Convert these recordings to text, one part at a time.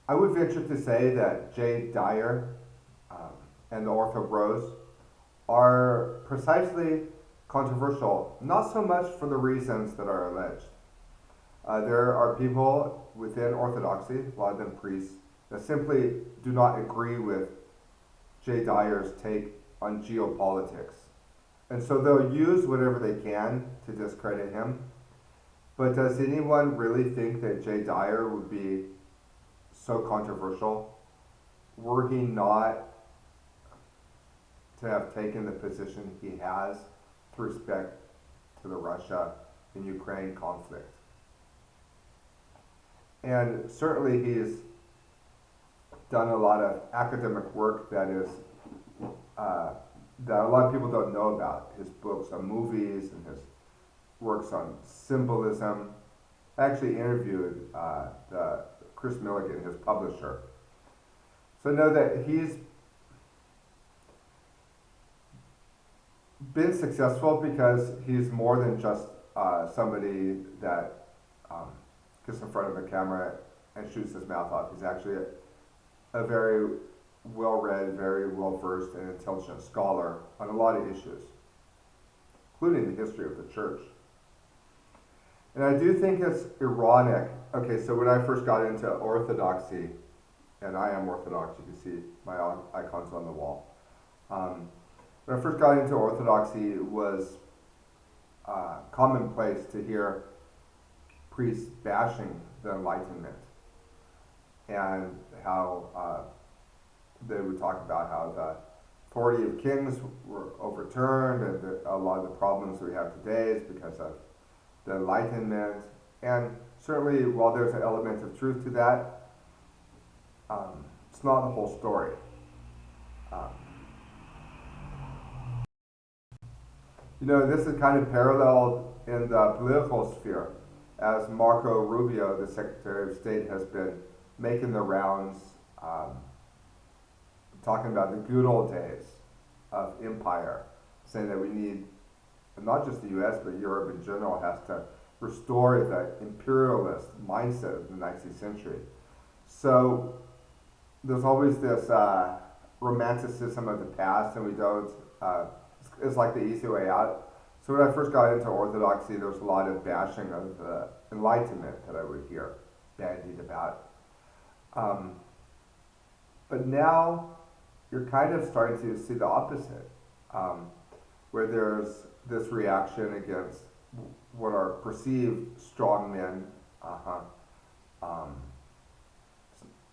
I would venture to say that Jay Dyer um, and the Orthobros are precisely controversial, not so much for the reasons that are alleged. There are people within Orthodoxy, a lot of them priests, that simply do not agree with Jay Dyer's take on geopolitics. And so they'll use whatever they can to discredit him. But does anyone really think that Jay Dyer would be so controversial were he not to have taken the position he has with respect to the Russia and Ukraine conflict? And certainly he's done a lot of academic work that is that a lot of people don't know about. His books on movies and his works on symbolism. I actually interviewed Chris Milligan, his publisher. So know that he's been successful because he's more than just somebody that gets in front of a camera and shoots his mouth off. He's actually a very well-read, very well-versed and intelligent scholar on a lot of issues, including the history of the church. And I do think it's ironic. Okay, so when I first got into Orthodoxy, and I am Orthodox, you can see my icons on the wall. When I first got into Orthodoxy, it was commonplace to hear priests bashing the Enlightenment and how they would talk about how the authority of kings were overturned and a lot of the problems we have today is because of the Enlightenment. And certainly, while there's an element of truth to that, it's not the whole story. Um, this is kind of paralleled in the political sphere, as Marco Rubio, the Secretary of State, has been making the rounds, talking about the good old days of empire, saying that we need, not just the US, but Europe in general, has to restore the imperialist mindset of the 19th century. So there's always this romanticism of the past, and we don't, it's like the easy way out. So when I first got into Orthodoxy, there was a lot of bashing of the Enlightenment that I would hear bandied about. But now you're kind of starting to see the opposite, where there's this reaction against what are perceived strong men,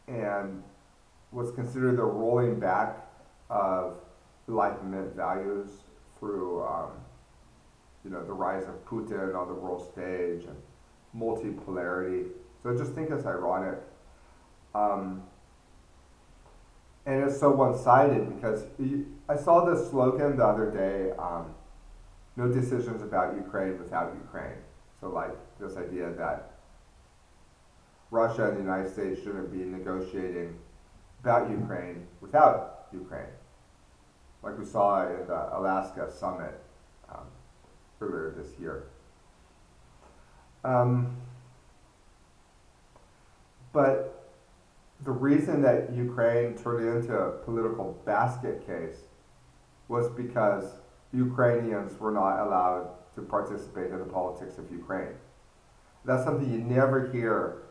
and what's considered the rolling back of Enlightenment values through, the rise of Putin on the world stage and multipolarity. So I just think it's ironic. And it's so one-sided because I saw this slogan the other day, no decisions about Ukraine without Ukraine. So like this idea that Russia and the United States shouldn't be negotiating about Ukraine without Ukraine, like we saw in the Alaska summit earlier this year. But the reason that Ukraine turned into a political basket case was because Ukrainians were not allowed to participate in the politics of Ukraine. That's something you never hear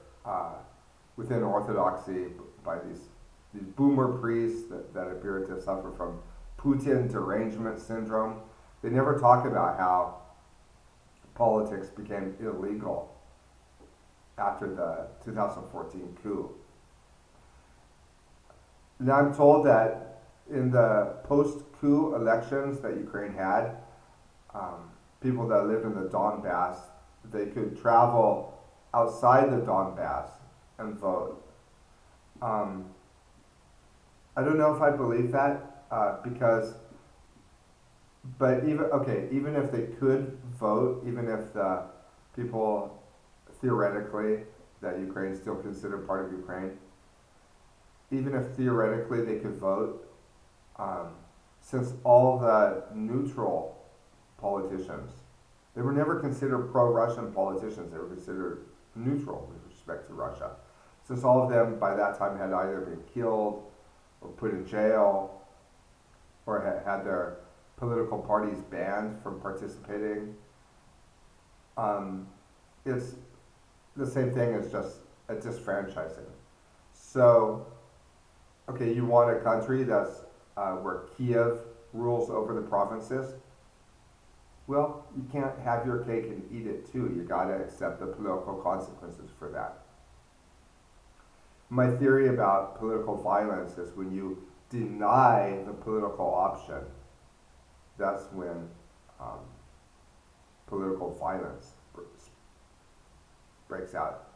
within Orthodoxy by these boomer priests that appear to suffer from Putin Derangement Syndrome. They never talk about how politics became illegal after the 2014 coup. Now I'm told that in the post-coup elections that Ukraine had, people that lived in the Donbass, they could travel outside the Donbass and vote. I don't know if I believe that but even if they could vote, even if the people theoretically that Ukraine is still considered part of Ukraine, even if theoretically they could vote, since all the neutral politicians, they were never considered pro-Russian politicians, they were considered neutral with respect to Russia. since all of them by that time had either been killed or put in jail or had their political parties banned from participating. It's the same thing as just a disfranchising. So, okay, you want a country that's where Kiev rules over the provinces? Well, you can't have your cake and eat it too. You gotta accept the political consequences for that. My theory about political violence is when you deny the political option, that's when political violence breaks out.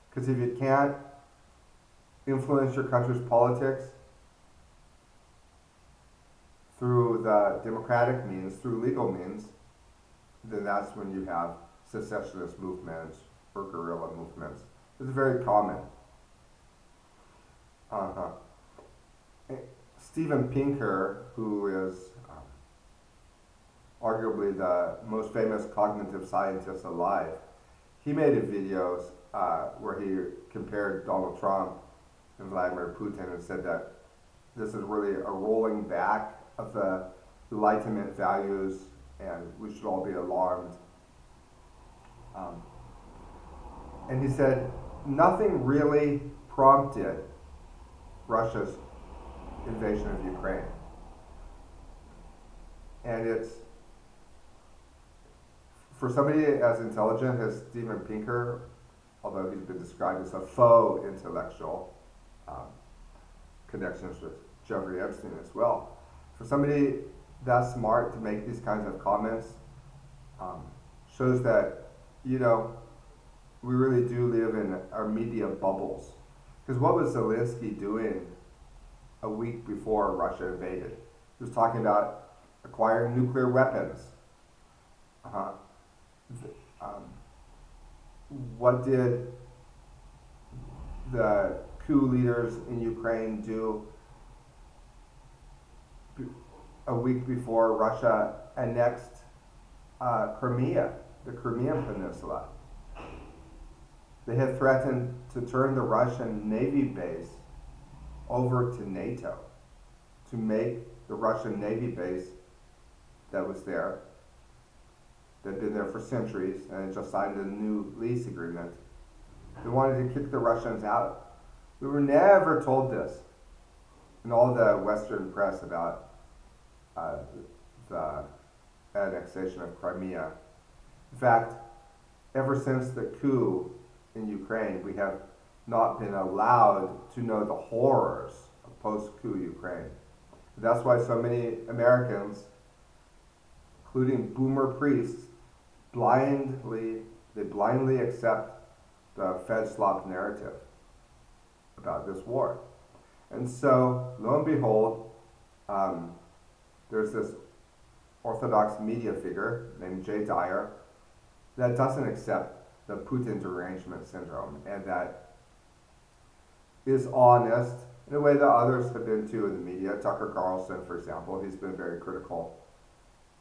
Because if you can't influence your country's politics through the democratic means, through legal means, then that's when you have secessionist movements or guerrilla movements. It's very common. Steven Pinker, who is arguably the most famous cognitive scientist alive, he made a video where he compared Donald Trump and Vladimir Putin and said that this is really a rolling back of the Enlightenment values and we should all be alarmed. And he said, nothing really prompted Russia's invasion of Ukraine. And it's, for somebody as intelligent as Steven Pinker, although he's been described as a faux intellectual, connections with Jeffrey Epstein as well. For somebody that smart to make these kinds of comments shows that, you know, we really do live in our media bubbles. Because what was Zelensky doing a week before Russia invaded? He was talking about acquiring nuclear weapons. What did the coup leaders in Ukraine do a week before Russia annexed Crimea, the Crimean Peninsula? They had threatened to turn the Russian Navy base over to NATO, to make the Russian Navy base that was there, that had been there for centuries and had just signed a new lease agreement. They wanted to kick the Russians out. We were never told this in all the Western press about the annexation of Crimea. In fact, ever since the coup in Ukraine, we have not been allowed to know the horrors of post-coup Ukraine. That's why so many Americans, including boomer priests, blindly accept the Fed slop narrative about this war. And so, lo and behold, there's this Orthodox media figure named Jay Dyer that doesn't accept the Putin Derangement Syndrome and that is honest in a way that others have been too in the media. Tucker Carlson, for example, he's been very critical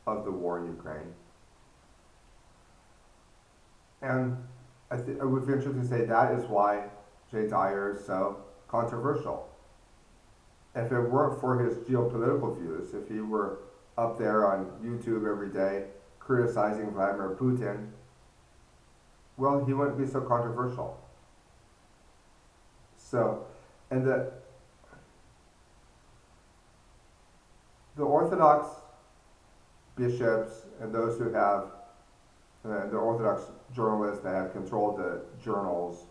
of the war in Ukraine. And I would venture to say that is why Jay Dyer is so controversial. If it weren't for his geopolitical views, if he were up there on YouTube every day criticizing Vladimir Putin, well, he wouldn't be so controversial. So, and the Orthodox bishops and those who have, the Orthodox journalists that have controlled the journals,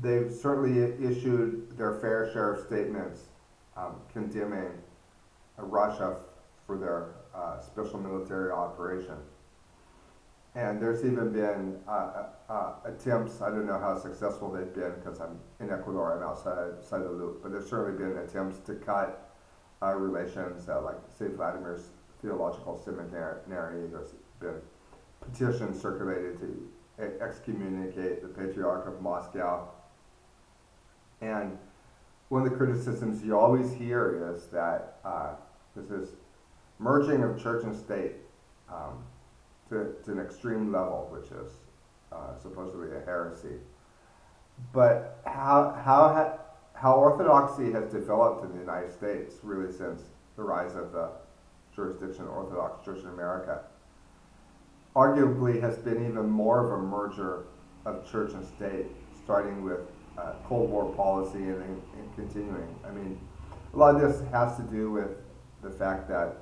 they've certainly issued their fair share of statements condemning Russia for their special military operation. And there's even been attempts, I don't know how successful they've been because I'm in Ecuador, I'm outside the loop, but there's certainly been attempts to cut relations at like St. Vladimir's Theological Seminary. There's been petitions circulated to excommunicate the Patriarch of Moscow. And one of the criticisms you always hear is that there's this merging of church and state to an extreme level, which is supposedly a heresy. But how Orthodoxy has developed in the United States, really since the rise of the jurisdiction of the Orthodox Church in America, arguably has been even more of a merger of church and state, starting with Cold War policy and continuing. I mean, a lot of this has to do with the fact that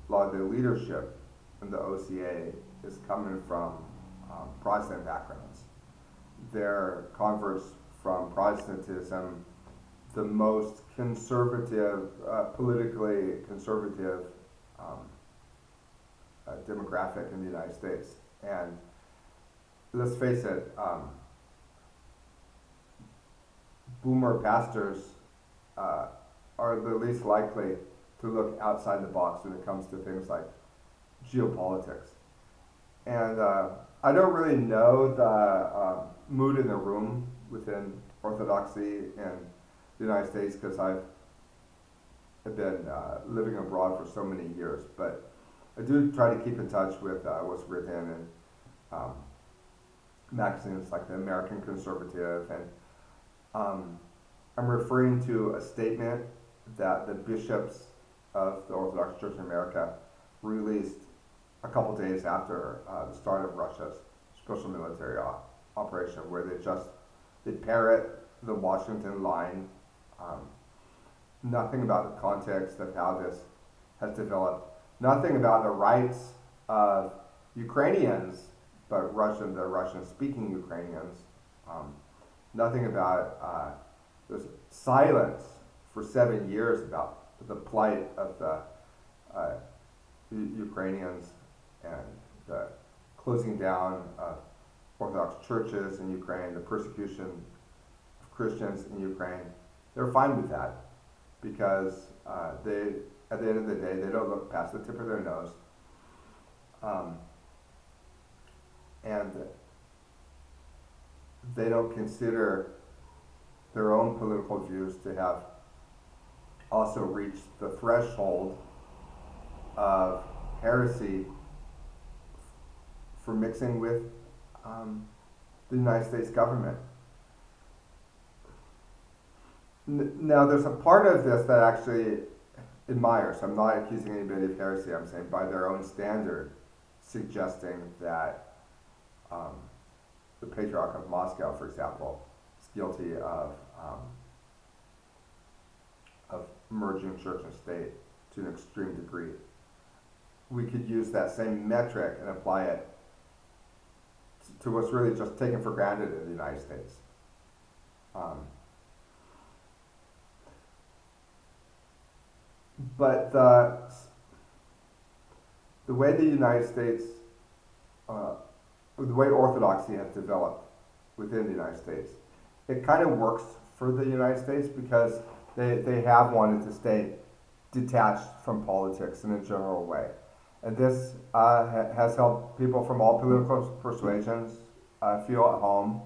a lot of the leadership in the OCA is coming from Protestant backgrounds. They're converts from Protestantism, the most conservative, politically conservative demographic in the United States. And let's face it, boomer pastors are the least likely to look outside the box when it comes to things like geopolitics. And I don't really know the mood in the room within Orthodoxy in the United States because I've been living abroad for so many years. But I do try to keep in touch with what's written in magazines like the American Conservative, and I'm referring to a statement that the bishops of the Orthodox Church in America released a couple days after the start of Russia's special military operation, where they parrot the Washington line, nothing about the context of how this has developed, nothing about the rights of Ukrainians, but the Russian-speaking Ukrainians, nothing about there's silence for 7 years about the plight of the Ukrainians and the closing down of Orthodox churches in Ukraine, the persecution of Christians in Ukraine. They're fine with that because at the end of the day, they don't look past the tip of their nose. And they don't consider their own political views to have also reached the threshold of heresy for mixing with the United States government. Now, there's a part of this that I actually admire. So I'm not accusing anybody of heresy. I'm saying by their own standard, suggesting that the Patriarch of Moscow, for example, is guilty of merging church and state to an extreme degree. We could use that same metric and apply it to what's really just taken for granted in the United States. But the way the United States, the way Orthodoxy has developed within the United States, it kind of works for the United States because they have wanted to stay detached from politics in a general way. And this has helped people from all political persuasions feel at home.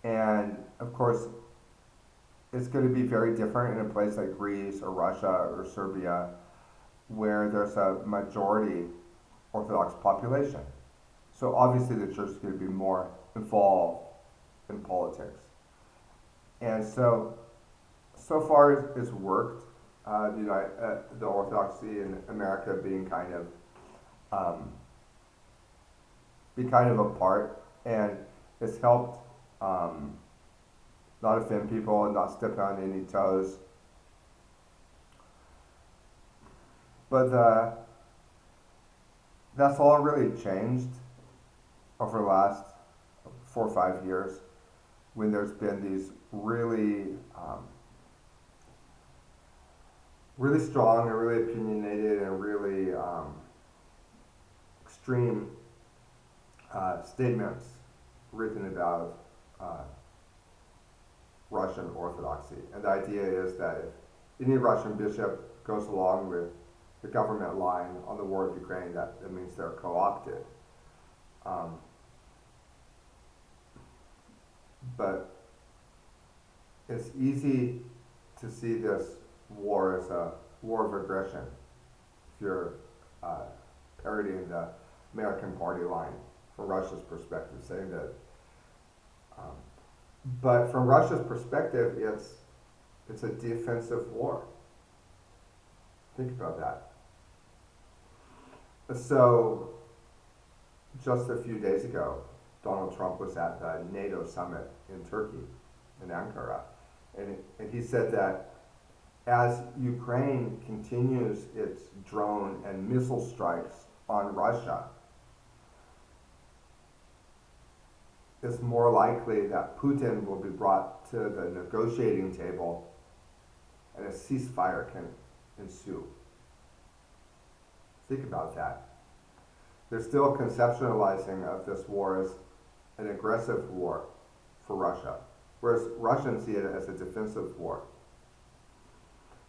And of course, it's going to be very different in a place like Greece or Russia or Serbia, where there's a majority Orthodox population. So obviously the church is going to be more involved in politics. And so far it's worked. The Orthodoxy in America being kind of apart, and it's helped not offend people and not step on any toes. But that's all really changed over the last 4 or 5 years, when there's been these really strong and really opinionated and really extreme statements written about Russian Orthodoxy. And the idea is that if any Russian bishop goes along with the government line on the war of Ukraine, that means they're co-opted. But it's easy to see this war as a war of aggression if you're parodying the American party line from Russia's perspective, saying that But from Russia's perspective, it's a defensive war. Think about that. So, just a few days ago, Donald Trump was at the NATO summit in Turkey, in Ankara, and he said that as Ukraine continues its drone and missile strikes on Russia, it's more likely that Putin will be brought to the negotiating table and a ceasefire can ensue. Think about that. They're still conceptualizing of this war as an aggressive war for Russia, whereas Russians see it as a defensive war.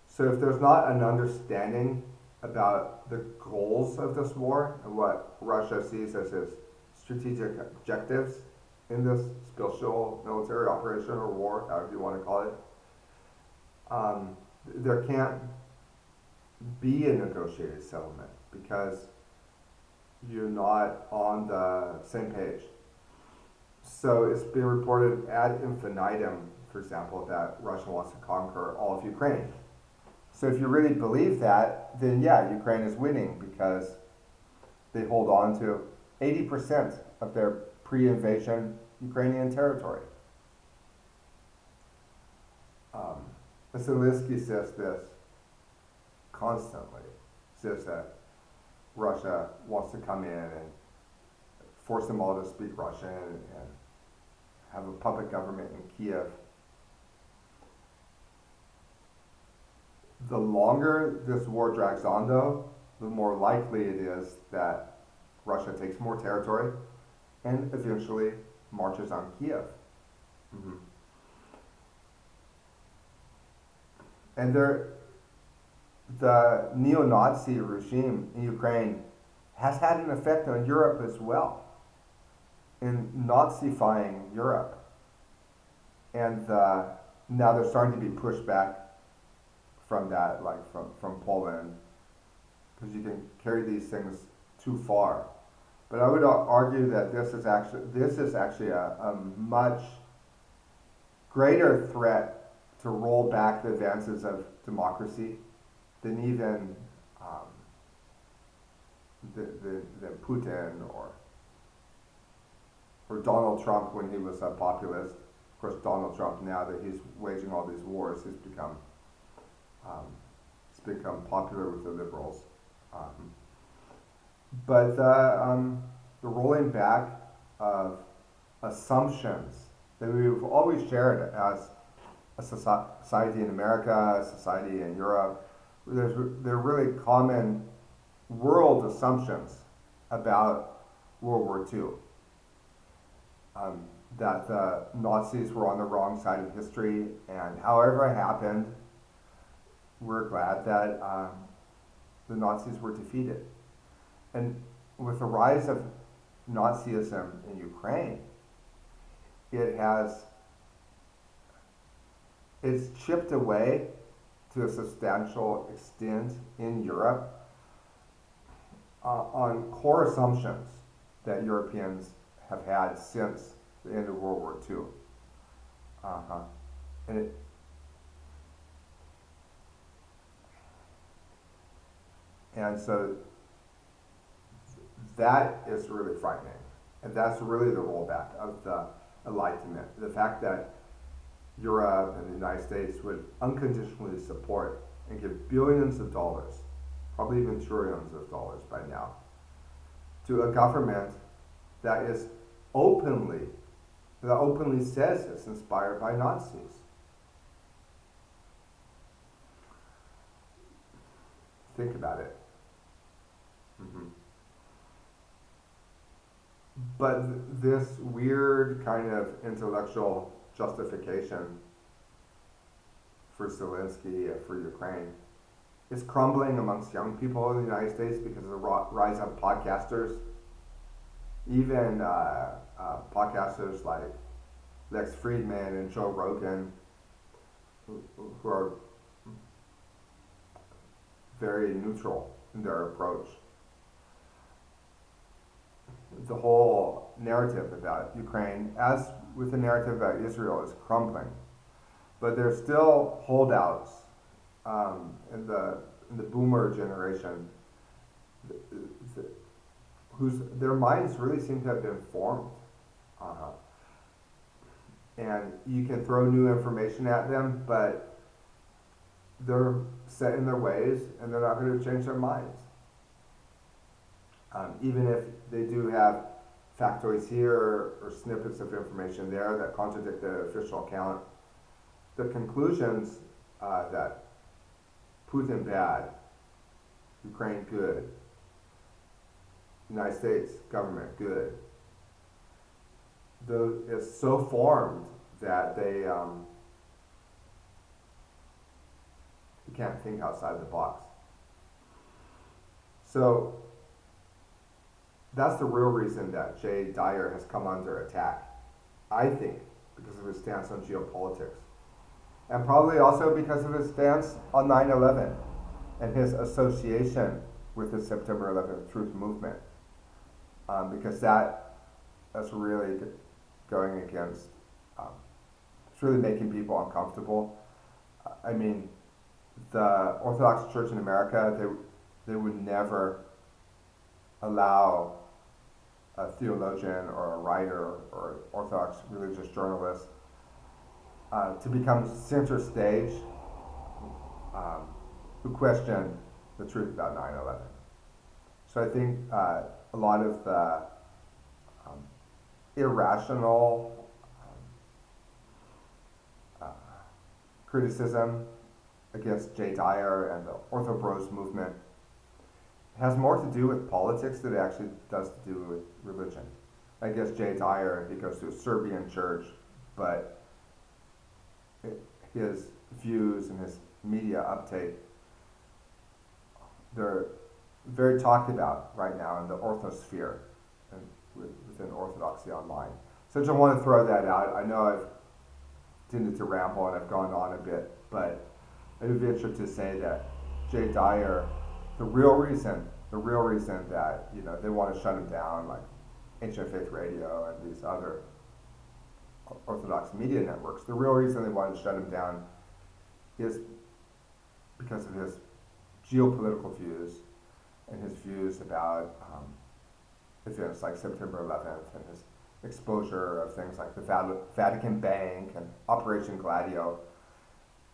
So if there's not an understanding about the goals of this war and what Russia sees as its strategic objectives in this special military operation or war, however you want to call it, there can't be a negotiated settlement because you're not on the same page. So it's been reported ad infinitum, for example, that Russia wants to conquer all of Ukraine. So if you really believe that, then yeah, Ukraine is winning because they hold on to 80% of their pre-invasion Ukrainian territory. Zelensky says this constantly, says that Russia wants to come in and force them all to speak Russian and have a puppet government in Kiev. The longer this war drags on, though, the more likely it is that Russia takes more territory and eventually marches on Kiev. Mm-hmm. And the neo-Nazi regime in Ukraine has had an effect on Europe as well, in Nazifying Europe. And now they're starting to be pushed back from that, like from Poland, because you can carry these things too far. But I would argue that this is actually a much greater threat to roll back the advances of democracy than even than Putin or Donald Trump when he was a populist. Of course, Donald Trump, now that he's waging all these wars, has become popular with the liberals. But the rolling back of assumptions that we've always shared as a society in America, a society in Europe, they're really common world assumptions about World War II. That the Nazis were on the wrong side of history, and however it happened, we're glad that the Nazis were defeated. And with the rise of Nazism in Ukraine, it's chipped away to a substantial extent in Europe on core assumptions that Europeans have had since the end of World War II. And so that is really frightening. And that's really the rollback of the Enlightenment. The fact that Europe and the United States would unconditionally support and give billions of dollars, probably even trillions of dollars by now, to a government that openly says it's inspired by Nazis. Think about it. Mm-hmm. But this weird kind of intellectual justification for Zelensky, for Ukraine, is crumbling amongst young people in the United States because of the rise of podcasters. Even podcasters like Lex Friedman and Joe Rogan, who are very neutral in their approach. the whole narrative about Ukraine, as with the narrative about Israel, is crumbling. But there's still holdouts in the boomer generation whose their minds really seem to have been formed. And you can throw new information at them, but they're set in their ways and they're not going to change their minds. Even if they do have factoids here or snippets of information there that contradict the official account, the conclusions that Putin bad, Ukraine good, United States government good, is so formed that they can't think outside the box. So that's the real reason that Jay Dyer has come under attack, I think, because of his stance on geopolitics. And probably also because of his stance on 9/11 and his association with the September 11th truth movement. Because that's really going against, it's really making people uncomfortable. I mean, the Orthodox Church in America, they would never allow a theologian or a writer or Orthodox religious journalist to become center stage who question the truth about 9/11. So I think a lot of the irrational criticism against Jay Dyer and the Orthobros movement has more to do with politics than it actually does to do with religion. I guess Jay Dyer, he goes to a Serbian church, but his views and his media uptake, they're very talked about right now in the orthosphere and within Orthodoxy online. So I just want to throw that out. I know I've tended to ramble and I've gone on a bit, but I would venture to say that Jay Dyer, the real reason that they want to shut him down, like Ancient Faith Radio and these other Orthodox media networks, the real reason they want to shut him down is because of his geopolitical views and his views about events like September 11th and his exposure of things like the Vatican Bank and Operation Gladio,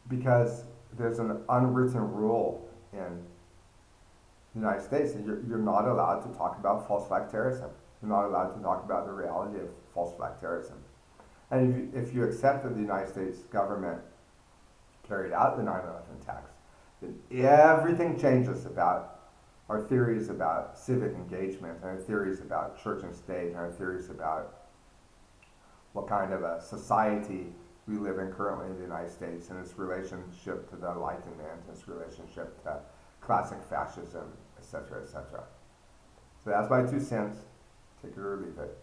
because there's an unwritten rule in the United States that you're not allowed to talk about false flag terrorism. You're not allowed to talk about the reality of false flag terrorism. And if you accept that the United States government carried out the 9/11 attacks, then everything changes about our theories about civic engagement and our theories about church and state and our theories about what kind of a society we live in currently in the United States and its relationship to the Enlightenment, its relationship to classic fascism, etc., etc. So that's my 2 cents. Take it or leave it.